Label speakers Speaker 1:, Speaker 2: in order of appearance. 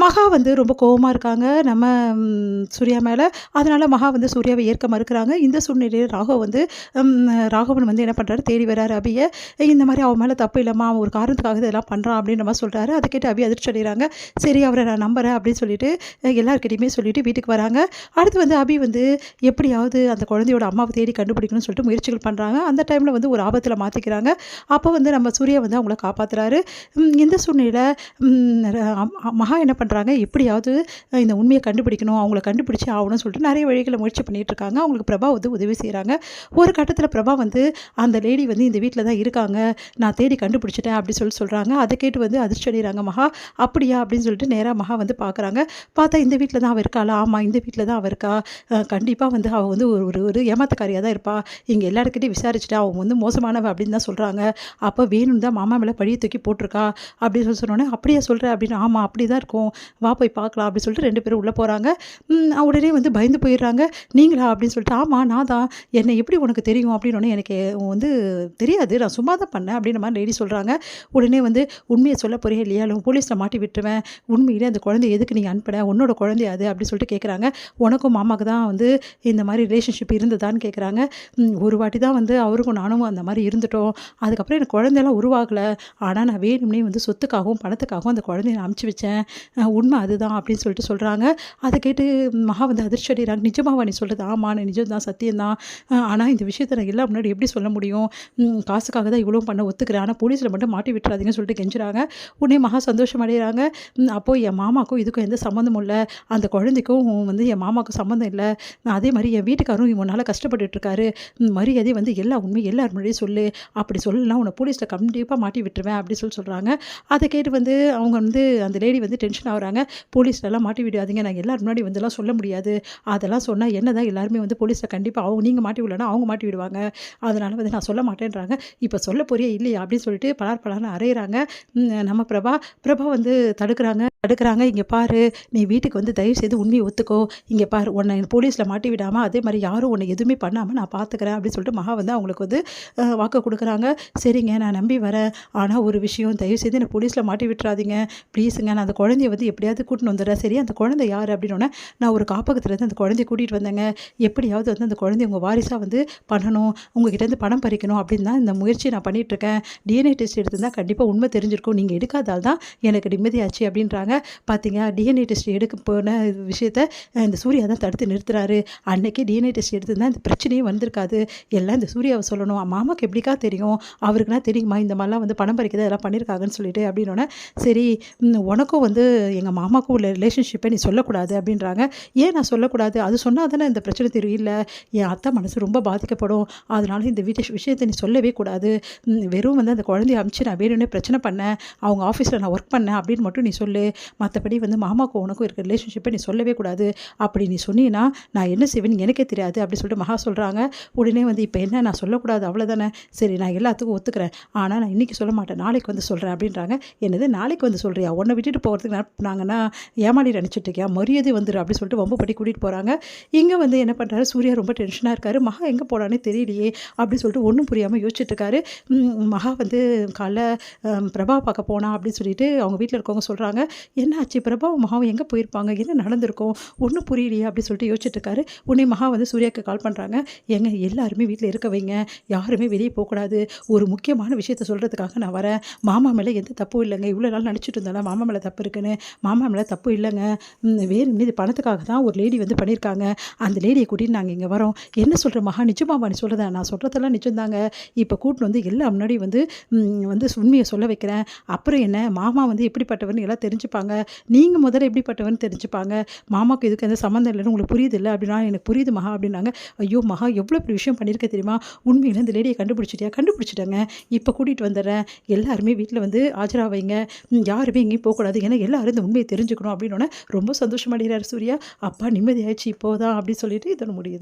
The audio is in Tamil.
Speaker 1: மகா வந்து ரொம்ப கோவமா இருக்காங்க நம்ம சூர்யா மேல. அதனால மகா வந்து சூர்யாவை ஏற்க மறுக்கிறாங்க. இந்த சூழ்நிலையில ம் ராகவன் வந்து என்ன பண்றாரு, தேடி வராரு அபிய. இந்த மாரி அவன் மேல தப்பு இல்லம்மா, அவன் ஒரு காரணத்துக்காக தான் இதெல்லாம் பண்றான் அப்படின்ற மாரி சொல்றாரு. அத கேட்டு அபி அதிர்ச்சி அடைறாங்க. சரி அவர நான் நம்புறேன் அப்படின்னு சொல்லிட்டு எல்லார்கிட்டயுமே சொல்லிட்டு வீட்டுக்கு வராங்க. அடுத்து வந்து அபி வந்து எப்படியாவது அந்த குழந்தையோட அம்மாவ தேடி கண்டுபிடிக்கணும்னு சொல்லிட்டு முயற்சிகள் பண்றாங்க. அந்த டைம்ல வந்து ஒரு ஆபத்துல மாட்டிக்கிறாங்க. அப்ப வந்து நம்ம சூர்யா வந்து அவங்கள காப்பாத்துறாரு. இந்த சூழ்நிலையில ம் ர மகா என்ன பண்றாங்க, எப்படியாவது இந்த உண்மைய கண்டுபிடிக்கணும், அவங்கள கண்டுபிடிச்சே ஆகணும்னு சொல்லிட்டு நெறைய வழிகள முயற்சி பண்ணிட்டு இருக்காங்க. அவங்களுக்கு பிரபா வந்து உதவி செய்றாங்க. ஒரு கட்டத்தில பிரபா வந்து அந்த லேடி வந்து இந்த வீட்ல தான் இருக்காங்க, நான் தேடி கண்டுபிடிச்சுட்டேன் அப்படி சொல்றாங்க. அத கேட்டு வந்து அதிர்ச்சி அடைறாங்க மகா. அப்படியா அப்படின்னு சொல்லிட்டு நேரா மகா வந்து பார்க்குறாங்க. பார்த்தா இந்த வீட்ல தான் அவ இருக்காளா? ஆமா இந்த வீட்ல தான் அவ இருக்கா. கண்டிப்பா வந்து அவ வந்து ஒரு ஒரு ஒரு ஏமாத்துக்காரியா தான் இருப்பா. இங்க எல்லார்கிட்டயும் விசாரிச்சுட்டா அவ வந்து மோசமானவ அப்படின்னு தான் சொல்றாங்க. அப்ப வேணும்னு தான் மாமா மேல பழிய தூக்கி போட்டுருக்கா அப்படின்னு சொன்னோனே, அப்படியா சொல்ற அப்படின்னு, ஆமா அப்படிதான் இருக்கும். வா போய் பார்க்கலாம் அப்படின்னு சொல்லிட்டு 2 பேரும் உள்ள போறாங்க. உடனே வந்து பயந்து போயிடுறாங்க. நீங்களா அப்படின்னு சொல்லிட்டு, ஆமா நான் தான். என்ன எப்படி உனக்கு தெரியும் அப்படின்னோனே, எனக்கு வந்து தெரியாது. நான் சும்மா தான் பண்ணேன் அப்படின்ற மாரி லேடி சொல்றாங்க. உடனே வந்து உண்மைய சொல்ல போறியா இல்லையா? இல்ல போலீஸ்ல மாட்டி விட்டுருவேன். உண்மையிலே அந்த குழந்தைய எதுக்கு நீங்க அனுப்புன? உன்னோட குழந்தையா அது அப்படின்னு சொல்லிட்டு கேட்குறாங்க. உனக்கும் மாமாக்கு தான் வந்து இந்த மாரி ரிலேஷன்ஷிப் இருந்ததான்னு கேட்குறாங்க. ஒரு வாட்டி தான் வந்து அவருக்கும் நானும் அந்த மாரி இருந்துட்டோம். அதுக்கப்புறம் எனக்கு குழந்தையெல்லாம் உருவாகல. ஆனா நான் வேணும்னே வந்து சொத்துக்காகவும், பணத்துக்காகவும் அந்த குழந்தைய நான் அனுப்பிச்சு வச்சேன். உண்மை அதுதான் அப்படின்னு சொல்லிட்டு சொல்றாங்க. அத கேட்டு மகா வந்து அதிர்ச்சி அடைறாங்க. நிஜமாவா நீ சொல்றது? ஆமா நிஜம் தான், சத்தியம் தான். ஆனா இந்த விஷயத்த நான் எல்லாம் முன்னாடி எப்படி சொல்ல முடியும்? காசுக்காக தான் இவ்வளவும் பண்ண ஒத்துக்கிறேன். ஆனா போலீஸ்ல மட்டும் மாட்டி விட்டுறாதீங்கன்னு சொல்லிட்டு கெஞ்சுறாங்க. உடனே மகா சந்தோஷம் அடைறாங்க. அப்போ என் மாமாக்கும் இதுக்கும் எந்த சம்மந்தமும் இல்ல. அந்த குழந்தைக்கும் வந்து என் மாமாவுக்கும் சம்மந்தம் இல்ல. அதே மாரி என் வீட்டுக்காரரும் இவனால கஷ்டப்பட்டுட்டு இருக்காரு. மரியாதையா வந்து எல்லா உண்மையும் எல்லார் முன்னாடியும் சொல்லு. அப்படி சொல்லலனா உன்ன போலீஸ்ல கண்டிப்பா மாட்டி விட்டுருவேன் அப்படி சொல்றாங்க. அத கேட்டு வந்து அவங்க வந்து அந்த லேடி வந்து டென்ஷன் ஆகுறாங்க. போலீஸ்லலாம் மாட்டி விடாதீங்க. நான் எல்லார் முன்னாடி வந்துலாம் சொல்ல முடியாது. அதெல்லாம் சொன்னா என்னதான் எல்லாருமே வந்து போலீஸ்ல கண்டிப்பா நீங்க மாட்டி விடலனா அவங்க மாட்டி விடுவாங்க. அதனால வந்து நான் சொல்ல மாட்டேன்றாங்க. இப்ப சொல்ல போறியா இல்லையா அப்படின்னு சொல்லிட்டு பலார் பலார்னு அரையறாங்க. நம்ம பிரபா வந்து தடுக்குறாங்க. இங்க பாரு, நீ வீட்டுக்கு வந்து தயவு செய்து உண்மைய ஒத்துக்கோ. இங்க பாரு, உன்ன போலீஸ்ல மாட்டி விடாம அதே மாரி யாரும் உன்ன எதுவுமே பண்ணாம நான் பார்த்துக்கிறேன் அப்படின்னு சொல்லிட்டு மகா வந்து அவங்களுக்கு வந்து வாக்கு குடுக்குறாங்க. சரிங்க நான் நம்பி வரேன். ஆனா ஒரு விஷயம், தயவு செய்து என்ன போலீஸ்ல மாட்டி விட்டுறாதீங்க. ப்ளீஸுங்க. நான் அந்த குழந்தைய வந்து எப்படியாவது கூட்டின்னு வந்துடுறேன். சரி அந்த குழந்தை யார் அப்படின்னோனே, நான் ஒரு காப்பகத்துலேருந்து அந்த குழந்தைய கூட்டிட்டு வந்தேங்க. எப்படியாவது வந்து அந்த குழந்தைய உங்க வாரிசா வந்து பண்ணணும். உங்ககிட்டேருந்து பணம் பறிக்கணும் அப்படின்னு தான் இந்த முயற்சிய நான் பண்ணிட்டுருக்கேன். டிஎன்ஏ டெஸ்ட் எடுத்திருந்தா கண்டிப்பா உண்மை தெரிஞ்சிருக்கும். நீங்க எடுக்காததால தான் எனக்கு நிம்மதியாச்சு அப்படின்றாங்க. பார்த்தீங்களா, டிஎன்ஏ டெஸ்ட் எடுக்க போன விஷயத்த இந்த சூர்யா தான் தடுத்து நிறுத்துறாரு. அன்னைக்கே டிஎன்ஏ டெஸ்ட் எடுத்திருந்தா இந்த பிரச்சனையே வந்திருக்காது. எல்லாம் இந்த சூர்யாவ சொல்லணும். மாமாக்கு எப்படிக்கா தெரியும்? அவருக்குனா தெரியுமா இந்த மாரிலாம் வந்து பணம் பறிக்க தான் இதெல்லாம் பண்ணியிருக்காங்கன்னு சொல்லிட்டு அப்படின்னோனே, சரி உனக்கும் வந்து எங்க மாமாவுக்கும் உள்ள ரிலேஷன்ஷிப்பை நீ சொல்லக்கூடாது அப்படின்றாங்க. ஏன் நான் சொல்லக்கூடாது? அது சொன்னா தானே இந்த பிரச்சனை தீரும். இல்ல என் அத்தை மனசு ரொம்ப பாதிக்கப்படும். அதனால இந்த விஷயத்த நீ சொல்லவே கூடாது. வெறும் வந்து அந்த குழந்தைய அனுப்பிச்சு நான் வேணும்னே பிரச்சனை பண்ணேன். அவங்க ஆஃபீஸில் நான் ஒர்க் பண்ணேன் அப்படின்னு மட்டும் நீ சொல்லு. மற்றபடி வந்து மாமாவுக்கும் உனக்கும் இருக்க ரிலேஷன்ஷிப்பை நீ சொல்லவே கூடாது. அப்படி நீ சொன்னீன்னா நான் என்ன செய்வேன்னு எனக்கே தெரியாது அப்படி சொல்லிட்டு மகா சொல்கிறாங்க. உடனே வந்து இப்போ என்ன நான் சொல்லக்கூடாது அவ்வளோதானே? சரி நான் எல்லாத்துக்கும் ஒத்துக்கிறேன். ஆனால் நான் இன்றைக்கி சொல்ல மாட்டேன், நாளைக்கு வந்து சொல்கிறேன் அப்படின்றாங்க. என்னது நாளைக்கு வந்து சொல்கிறியா? உன்னை விட்டுட்டு போகிறதுக்கு நாங்கன்னா ஏமாடி நினச்சிட்டு இருக்கியா? மரியாதை வந்துரு அப்படின்னு சொல்லிட்டு வம்பு படி கூட்டிகிட்டு போகிறாங்க. இங்கே வந்து என்ன பண்ணுறாரு, சூர்யா ரொம்ப டென்ஷனாக இருக்காரு. மகா எங்கே போனானே தெரியலையே அப்படின்னு சொல்லிட்டு ஒன்றும் புரியாமல் யோசிச்சுட்டு இருக்காரு. மகா வந்து காலைல பிரபா பார்க்க போனா அப்படின்னு சொல்லிட்டு அவங்க வீட்டில் இருக்கவங்க சொல்கிறாங்க. என்ன ஆச்சு, பிரபாவும் மகாவும் எங்கே போயிருப்பாங்க, என்ன நடந்திருக்கும், ஒன்றும் புரியலையே அப்படின்னு சொல்லிட்டு யோசிச்சுட்டு இருக்காரு. உடனே மகா வந்து சூர்யாவுக்கு கால் பண்ணுறாங்க. ஏங்க எல்லாருமே வீட்டில் இருக்க வைங்க, யாருமே வெளியே போகக்கூடாது, ஒரு முக்கியமான விஷயத்த சொல்கிறதுக்காக நான் வரேன். மாமா மேலே எந்த தப்பும் இல்லைங்க. இவ்வளோ நாள் நினச்சிட்டு இருந்தாலும் மாமா மேலே தப்பு இருக்குன்னு. மாமா மேலே தப்பு இல்லைங்க. வேணும்னு இது பணத்துக்காக தான் ஒரு லேடி வந்து பண்ணியிருக்காங்க. அந்த லேடியை கூட்டிட்டு நாங்கள் இங்கே வரோம். என்ன சொல்கிற மகா, நிஜமாவா நீ சொல்கிறதா? நான் சொல்கிறதெல்லாம் நிஜம்தாங்க. இப்போ கூட்டின்னு வந்து எல்லா முன்னாடி வந்து வந்து உண்மையை சொல்ல வைக்கிறேன். அப்புறம் என்ன, மாமா வந்து எப்படிப்பட்டவர்னு எல்லாம் தெரிஞ்சுப்பாங்க. நீங்கள் முதல்ல எப்படிப்பட்டவர்னு தெரிஞ்சுப்பாங்க. மாமாவுக்கு இதுக்கு எந்த சம்மந்தம் இல்லைன்னு உங்களுக்கு புரியுது இல்லை அப்படின்னா, எனக்கு புரியுது மகா அப்படின்னாங்க. ஐயோ மகா, எவ்வளோ பெரிய விஷயம் பண்ணியிருக்க தெரியுமா? உண்மையில இந்த லேடியை கண்டுபிடிச்சிட்டியா? கண்டுபிடிச்சிட்டேங்க. இப்போ கூட்டிகிட்டு வந்துடுறேன். எல்லாருமே வீட்டில் வந்து ஆஜரா வைங்க. யாருமே எங்கேயும் போகக்கூடாது. ஏன்னா எல்லாரும் இந்த உண்மையை தெரிஞ்சுக்கணும் அப்படின்னோடனே ரொம்ப சந்தோஷமடைகிறார் சூர்யா. அப்பா நிம்மதி ஆயிடுச்சு இப்போதான் அப்படின்னு சொல்லிட்டு இதோட முடியுது.